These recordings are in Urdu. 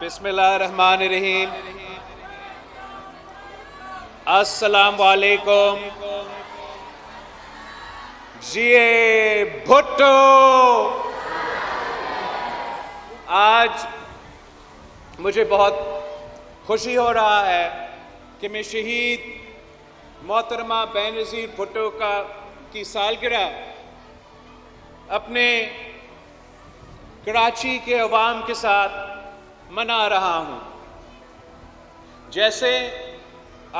بسم اللہ الرحمن الرحیم۔ السلام علیکم۔ جیے بھٹو۔ آج مجھے بہت خوشی ہو رہا ہے کہ میں شہید محترمہ بینظیر بھٹو کی سالگرہ اپنے کراچی کے عوام کے ساتھ منا رہا ہوں۔ جیسے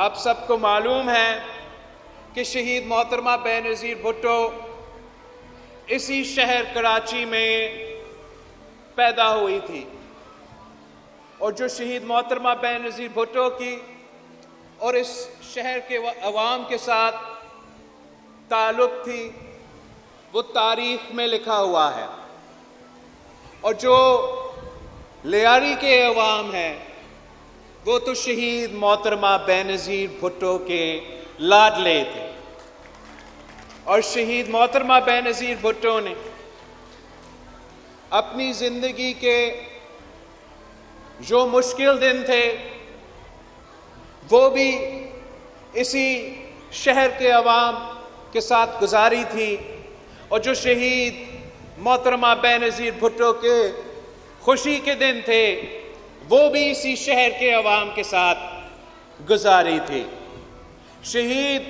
آپ سب کو معلوم ہے کہ شہید محترمہ بینظیر بھٹو اسی شہر کراچی میں پیدا ہوئی تھی، اور جو شہید محترمہ بینظیر بھٹو کی اور اس شہر کے عوام کے ساتھ تعلق تھی وہ تاریخ میں لکھا ہوا ہے، اور جو لیاری کے عوام ہیں وہ تو شہید محترمہ بینظیر بھٹو کے لاڈلے تھے، اور شہید محترمہ بینظیر بھٹو نے اپنی زندگی کے جو مشکل دن تھے وہ بھی اسی شہر کے عوام کے ساتھ گزاری تھی، اور جو شہید محترمہ بینظیر بھٹو کے خوشی کے دن تھے وہ بھی اسی شہر کے عوام کے ساتھ گزاری تھی۔ شہید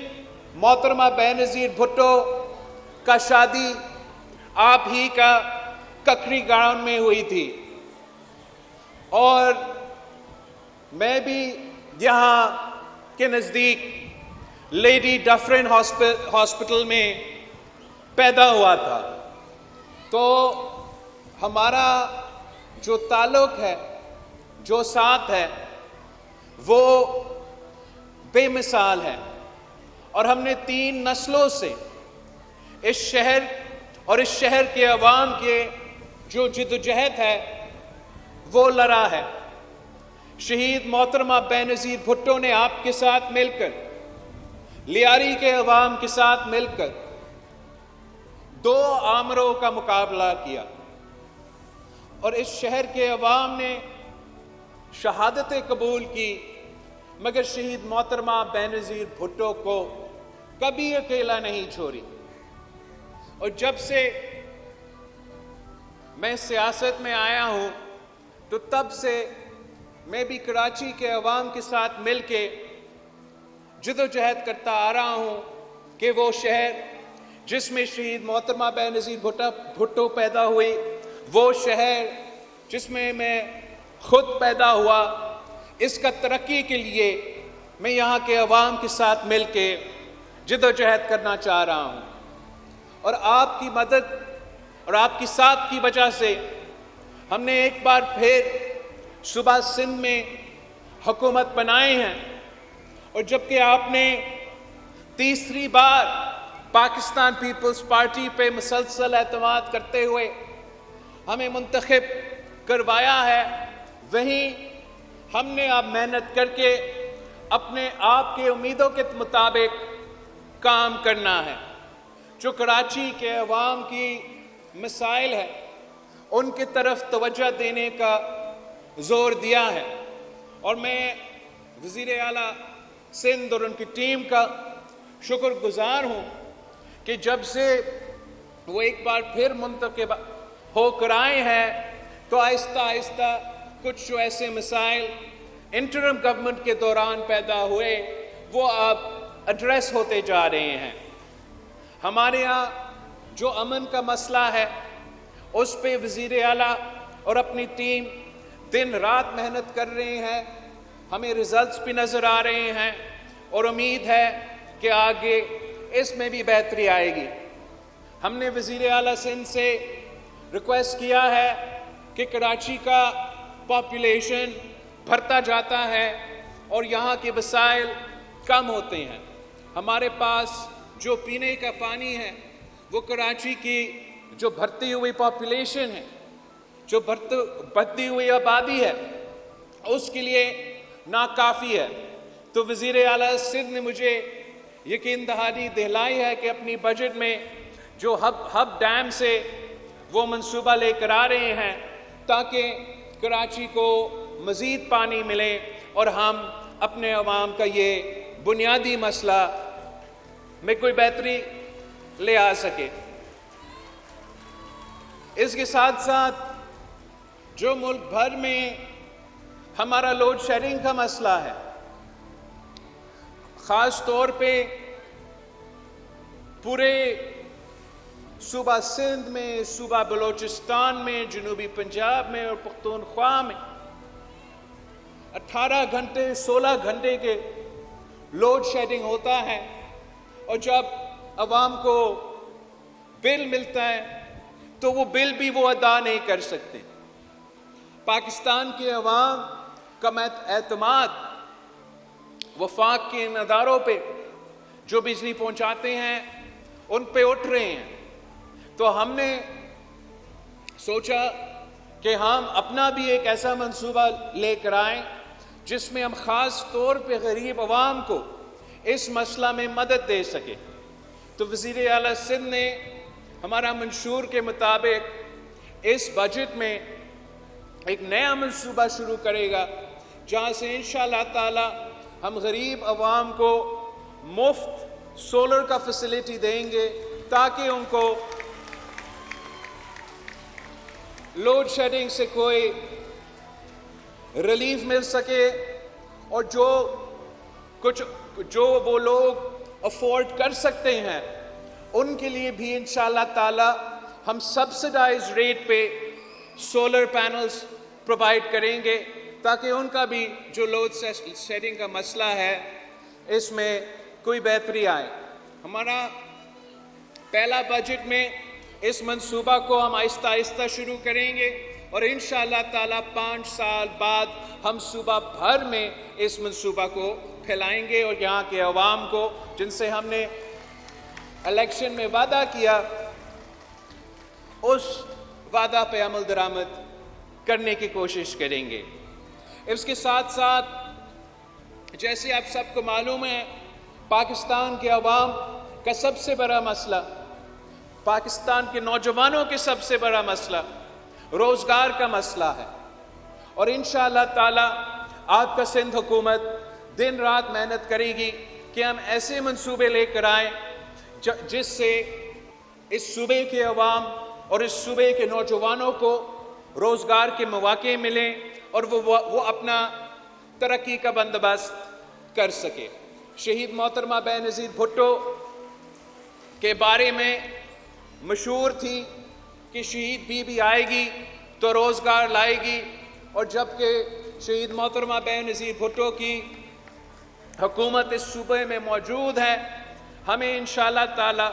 محترمہ بینظیر بھٹو کا شادی آپ ہی کا ککری گراؤنڈ میں ہوئی تھی، اور میں بھی یہاں کے نزدیک لیڈی ڈفرن ہاسپٹل میں پیدا ہوا تھا، تو ہمارا جو تعلق ہے، جو ساتھ ہے، وہ بے مثال ہے، اور ہم نے 3 نسلوں سے اس شہر اور اس شہر کے عوام کے جو جدوجہد ہے وہ لڑا ہے۔ شہید محترمہ بینظیر بھٹو نے آپ کے ساتھ مل کر، لیاری کے عوام کے ساتھ مل کر 2 آمروں کا مقابلہ کیا، اور اس شہر کے عوام نے شہادتیں قبول کی، مگر شہید محترمہ بینظیر بھٹو کو کبھی اکیلا نہیں چھوڑی۔ اور جب سے میں سیاست میں آیا ہوں تو تب سے میں بھی کراچی کے عوام کے ساتھ مل کے جدوجہد کرتا آ رہا ہوں کہ وہ شہر جس میں شہید محترمہ بینظیر بھٹو پیدا ہوئی، وہ شہر جس میں خود پیدا ہوا، اس کا ترقی کے لیے میں یہاں کے عوام کے ساتھ مل کے جدوجہد کرنا چاہ رہا ہوں، اور آپ کی مدد اور آپ کی ساتھ کی وجہ سے ہم نے ایک بار پھر صوبہ سندھ میں حکومت بنائے ہیں، اور جبکہ آپ نے تیسری بار پاکستان پیپلز پارٹی پہ مسلسل اعتماد کرتے ہوئے ہمیں منتخب کروایا ہے، وہیں ہم نے اب محنت کر کے اپنے آپ کے امیدوں کے مطابق کام کرنا ہے۔ جو کراچی کے عوام کی مسائل ہے ان کی طرف توجہ دینے کا زور دیا ہے، اور میں وزیر اعلیٰ سندھ اور ان کی ٹیم کا شکر گزار ہوں کہ جب سے وہ ایک بار پھر منتخب ہو کر آئے ہیں تو آہستہ آہستہ کچھ جو ایسے مسائل انٹرم گورنمنٹ کے دوران پیدا ہوئے وہ اب ایڈریس ہوتے جا رہے ہیں۔ ہمارے ہاں جو امن کا مسئلہ ہے اس پہ وزیر اعلیٰ اور اپنی ٹیم دن رات محنت کر رہے ہیں، ہمیں ریزلٹس بھی نظر آ رہے ہیں، اور امید ہے کہ آگے اس میں بھی بہتری آئے گی۔ ہم نے وزیر اعلیٰ سندھ سے ریکویسٹ کیا ہے کہ کراچی کا پاپولیشن بڑھتا جاتا ہے اور یہاں کے وسائل کم ہوتے ہیں، ہمارے پاس جو پینے کا پانی ہے وہ کراچی کی جو بڑھتی ہوئی پاپولیشن ہے، جو بڑھتی ہوئی آبادی ہے، اس کے لیے ناکافی ہے۔ تو وزیر اعلیٰ سندھ نے مجھے یقین دہانی دلائی ہے کہ اپنی بجٹ میں جو ہب ڈیم سے وہ منصوبہ لے کر آ رہے ہیں تاکہ کراچی کو مزید پانی ملے اور ہم اپنے عوام کا یہ بنیادی مسئلہ میں کوئی بہتری لے آ سکے۔ اس کے ساتھ ساتھ جو ملک بھر میں ہمارا لوڈ شیڈنگ کا مسئلہ ہے، خاص طور پہ پورے صوبہ سندھ میں، صوبہ بلوچستان میں، جنوبی پنجاب میں اور پختونخوا میں 18 گھنٹے 16 گھنٹے کے لوڈ شیڈنگ ہوتا ہے، اور جب عوام کو بل ملتا ہے تو وہ بل بھی وہ ادا نہیں کر سکتے۔ پاکستان کے عوام کا اعتماد وفاق کے ان اداروں پہ جو بجلی پہنچاتے ہیں ان پہ اٹھ رہے ہیں، تو ہم نے سوچا کہ ہم اپنا بھی ایک ایسا منصوبہ لے کر آئیں جس میں ہم خاص طور پہ غریب عوام کو اس مسئلہ میں مدد دے سکیں۔ تو وزیر اعلیٰ سندھ نے ہمارا منشور کے مطابق اس بجٹ میں ایک نیا منصوبہ شروع کرے گا، جہاں سے انشاءاللہ تعالی ہم غریب عوام کو مفت سولر کا فیسلٹی دیں گے تاکہ ان کو لوڈ شیڈنگ سے کوئی ریلیف مل سکے، اور جو وہ لوگ افورڈ کر سکتے ہیں ان کے لیے بھی انشاءاللہ تعالی ہم سبسڈائز ریٹ پہ سولر پینلز پرووائڈ کریں گے تاکہ ان کا بھی جو لوڈ شیڈنگ کا مسئلہ ہے اس میں کوئی بہتری آئے۔ ہمارا پہلا بجٹ میں اس منصوبہ کو ہم آہستہ آہستہ شروع کریں گے، اور انشاءاللہ تعالی 5 سال بعد ہم صوبہ بھر میں اس منصوبہ کو پھیلائیں گے، اور یہاں کے عوام کو جن سے ہم نے الیکشن میں وعدہ کیا اس وعدہ پہ عمل درآمد کرنے کی کوشش کریں گے۔ اس کے ساتھ ساتھ جیسے آپ سب کو معلوم ہے، پاکستان کے عوام کا سب سے بڑا مسئلہ، پاکستان کے نوجوانوں کے سب سے بڑا مسئلہ روزگار کا مسئلہ ہے، اور انشاءاللہ تعالی آپ کا سندھ حکومت دن رات محنت کرے گی کہ ہم ایسے منصوبے لے کر آئیں جس سے اس صوبے کے عوام اور اس صوبے کے نوجوانوں کو روزگار کے مواقع ملیں اور وہ اپنا ترقی کا بندوبست کر سکے۔ شہید محترمہ بے نظیر بھٹو کے بارے میں مشہور تھی کہ شہید بی بی آئے گی تو روزگار لائے گی، اور جبکہ شہید محترمہ بے نظیر بھٹو کی حکومت اس صوبے میں موجود ہے، ہمیں انشاءاللہ تعالی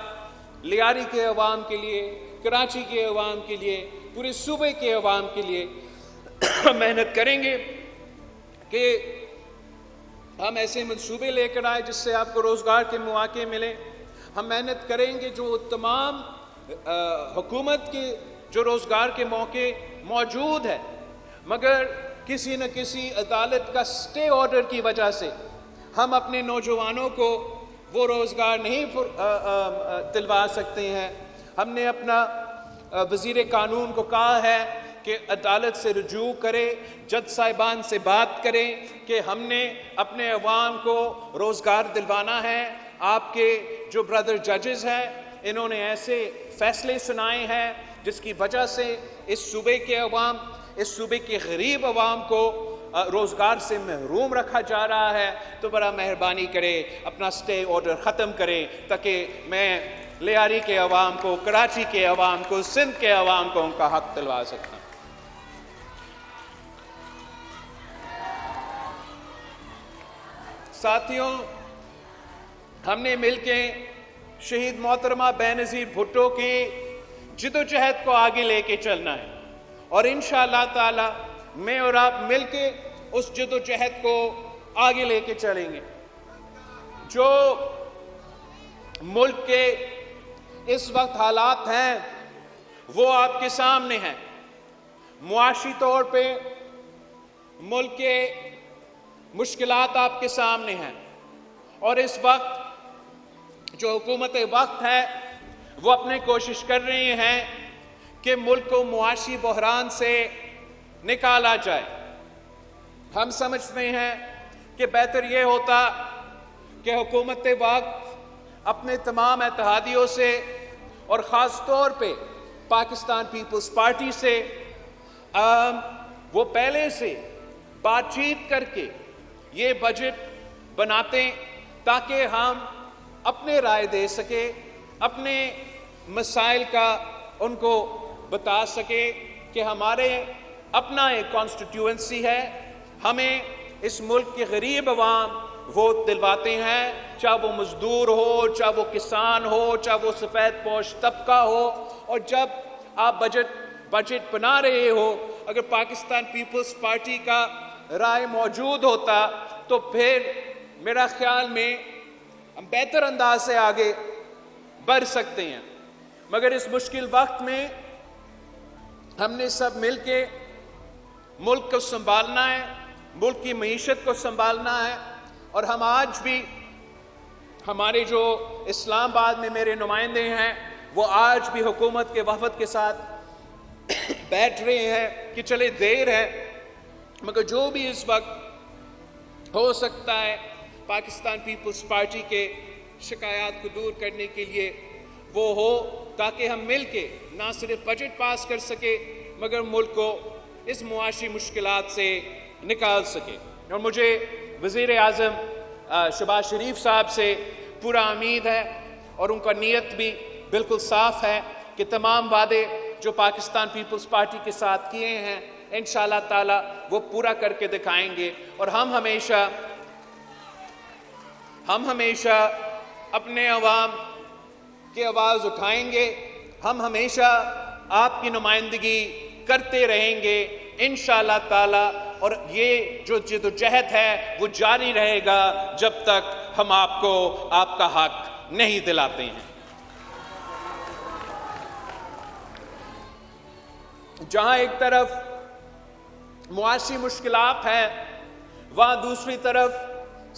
لیاری کے عوام کے لیے، کراچی کے عوام کے لیے، پورے صوبے کے عوام کے لیے محنت کریں گے کہ ہم ایسے منصوبے لے کر آئے جس سے آپ کو روزگار کے مواقع ملیں۔ ہم محنت کریں گے جو تمام حکومت کے جو روزگار کے موقع موجود ہے، مگر کسی نہ کسی عدالت کا سٹے آرڈر کی وجہ سے ہم اپنے نوجوانوں کو وہ روزگار نہیں دلوا سکتے ہیں۔ ہم نے اپنا وزیر قانون کو کہا ہے کہ عدالت سے رجوع کرے، جج صاحبان سے بات کریں کہ ہم نے اپنے عوام کو روزگار دلوانا ہے۔ آپ کے جو برادر ججز ہیں انہوں نے ایسے فیصلے سنائے ہیں جس کی وجہ سے اس صوبے کے عوام، اس صوبے کے غریب عوام کو روزگار سے محروم رکھا جا رہا ہے، تو بڑا مہربانی کرے اپنا سٹے آرڈر ختم کریں تاکہ میں لیاری کے عوام کو، کراچی کے عوام کو، سندھ کے عوام کو ان کا حق دلوا سکتا ہوں۔ ساتھیوں، ہم نے مل کے شہید محترمہ بے نظیر بھٹو کی جدوجہد کو آگے لے کے چلنا ہے، اور انشاءاللہ تعالی میں اور آپ مل کے اس جدوجہد کو آگے لے کے چلیں گے۔ جو ملک کے اس وقت حالات ہیں وہ آپ کے سامنے ہیں۔ معاشی طور پہ ملک کے مشکلات آپ کے سامنے ہیں، اور اس وقت جو حکومت وقت ہے وہ اپنے کوشش کر رہے ہیں کہ ملک کو معاشی بحران سے نکالا جائے۔ ہم سمجھتے ہیں کہ بہتر یہ ہوتا کہ حکومت وقت اپنے تمام اتحادیوں سے اور خاص طور پہ پاکستان پیپلز پارٹی سے وہ پہلے سے بات چیت کر کے یہ بجٹ بناتے تاکہ ہم اپنے رائے دے سکے، اپنے مسائل کا ان کو بتا سکے کہ ہمارے اپنا ایک کانسٹیٹیوئنسی ہے، ہمیں اس ملک کے غریب عوام ووٹ دلواتے ہیں، چاہے وہ مزدور ہو، چاہے وہ کسان ہو، چاہے وہ سفید پوش طبقہ ہو۔ اور جب آپ بجٹ بنا رہے ہو، اگر پاکستان پیپلز پارٹی کا رائے موجود ہوتا تو پھر میرا خیال میں ہم بہتر انداز سے آگے بڑھ سکتے ہیں۔ مگر اس مشکل وقت میں ہم نے سب مل کے ملک کو سنبھالنا ہے، ملک کی معیشت کو سنبھالنا ہے، اور ہم آج بھی ہمارے جو اسلام آباد میں میرے نمائندے ہیں وہ آج بھی حکومت کے وفد کے ساتھ بیٹھ رہے ہیں کہ چلے دیر ہے مگر جو بھی اس وقت ہو سکتا ہے پاکستان پیپلز پارٹی کے شکایات کو دور کرنے کے لیے وہ ہو، تاکہ ہم مل کے نہ صرف بجٹ پاس کر سکے مگر ملک کو اس معاشی مشکلات سے نکال سکے۔ اور مجھے وزیر اعظم شہباز شریف صاحب سے پورا امید ہے اور ان کا نیت بھی بالکل صاف ہے کہ تمام وعدے جو پاکستان پیپلز پارٹی کے ساتھ کیے ہیں انشاءاللہ تعالی وہ پورا کر کے دکھائیں گے، اور ہم ہمیشہ اپنے عوام کی آواز اٹھائیں گے، ہم ہمیشہ آپ کی نمائندگی کرتے رہیں گے انشاءاللہ تعالی، اور یہ جو جدوجہد ہے وہ جاری رہے گا جب تک ہم آپ کو آپ کا حق نہیں دلاتے ہیں۔ جہاں ایک طرف معاشی مشکلات ہیں وہاں دوسری طرف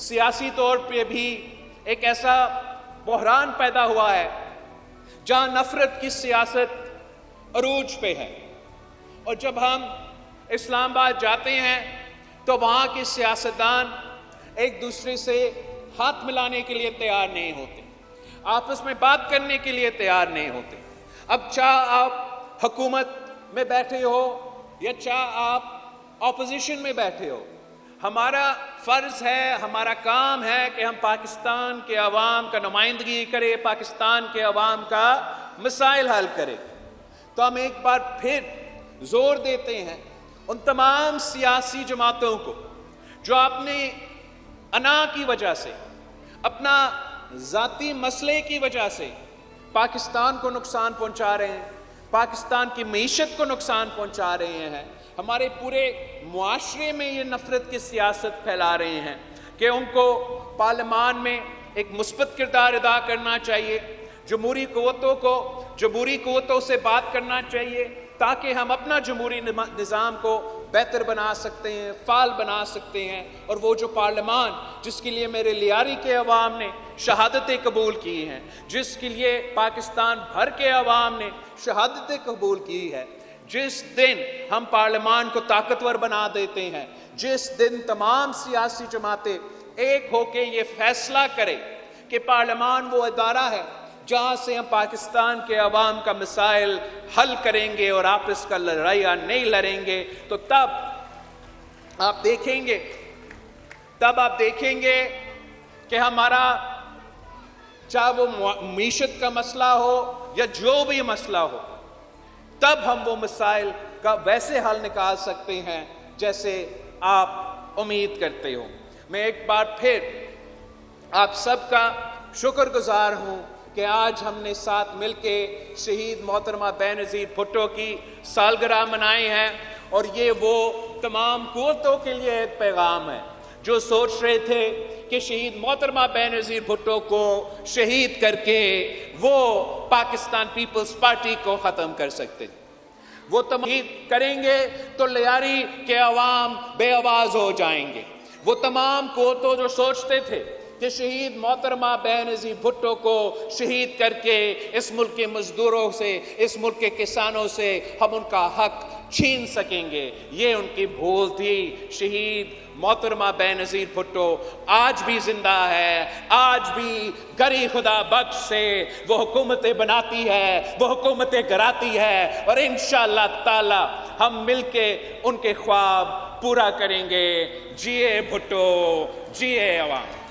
سیاسی طور پہ بھی ایک ایسا بحران پیدا ہوا ہے جہاں نفرت کی سیاست عروج پہ ہے، اور جب ہم اسلام آباد جاتے ہیں تو وہاں کے سیاستدان ایک دوسرے سے ہاتھ ملانے کے لیے تیار نہیں ہوتے، آپس میں بات کرنے کے لیے تیار نہیں ہوتے۔ اب چاہے آپ حکومت میں بیٹھے ہو یا چاہے آپ اپوزیشن میں بیٹھے ہو، ہمارا فرض ہے، ہمارا کام ہے کہ ہم پاکستان کے عوام کا نمائندگی کریں، پاکستان کے عوام کا مسائل حل کریں۔ تو ہم ایک بار پھر زور دیتے ہیں ان تمام سیاسی جماعتوں کو جو اپنے انا کی وجہ سے، اپنا ذاتی مسئلے کی وجہ سے پاکستان کو نقصان پہنچا رہے ہیں، پاکستان کی معیشت کو نقصان پہنچا رہے ہیں، ہمارے پورے معاشرے میں یہ نفرت کی سیاست پھیلا رہے ہیں، کہ ان کو پارلیمان میں ایک مثبت کردار ادا کرنا چاہیے، جمہوری قوتوں سے بات کرنا چاہیے تاکہ ہم اپنا جمہوری نظام کو بہتر بنا سکتے ہیں، فعال بنا سکتے ہیں، اور وہ جو پارلیمان جس کے لیے میرے لیاری کے عوام نے شہادتیں قبول کی ہیں، جس کے لیے پاکستان بھر کے عوام نے شہادتیں قبول کی ہے، جس دن ہم پارلیمان کو طاقتور بنا دیتے ہیں، جس دن تمام سیاسی جماعتیں ایک ہو کے یہ فیصلہ کریں کہ پارلیمان وہ ادارہ ہے جہاں سے ہم پاکستان کے عوام کا مسائل حل کریں گے اور آپس کا لڑائیاں نہیں لڑیں گے، تو تب آپ دیکھیں گے کہ ہمارا چاہے وہ معیشت کا مسئلہ ہو یا جو بھی مسئلہ ہو، تب ہم وہ مسائل کا ویسے حل نکال سکتے ہیں جیسے آپ امید کرتے ہو۔ میں ایک بار پھر آپ سب کا شکر گزار ہوں کہ آج ہم نے ساتھ مل کے شہید محترمہ بے نظیر بھٹو کی سالگرہ منائی ہے، اور یہ وہ تمام قوتوں کے لیے ایک پیغام ہے جو سوچ رہے تھے کہ شہید محترمہ بے نظیر بھٹو کو شہید کر کے وہ پاکستان پیپلز پارٹی کو ختم کر سکتے، وہ تمام کریں گے تو لیاری کے عوام بے آواز ہو جائیں گے۔ وہ تمام قوتوں جو سوچتے تھے کہ شہید محترمہ بینظیر بھٹو کو شہید کر کے اس ملک کے مزدوروں سے، اس ملک کے کسانوں سے ہم ان کا حق چھین سکیں گے۔ یہ ان کی بھول تھی۔ شہید محترمہ بینظیر بھٹو آج بھی زندہ ہے، آج بھی گری خدا بخش سے وہ حکومتیں بناتی ہے، وہ حکومتیں گراتی ہے، اور انشاءاللہ تعالی ہم مل کے ان کے خواب پورا کریں گے۔ جیے بھٹو، جیے عوام۔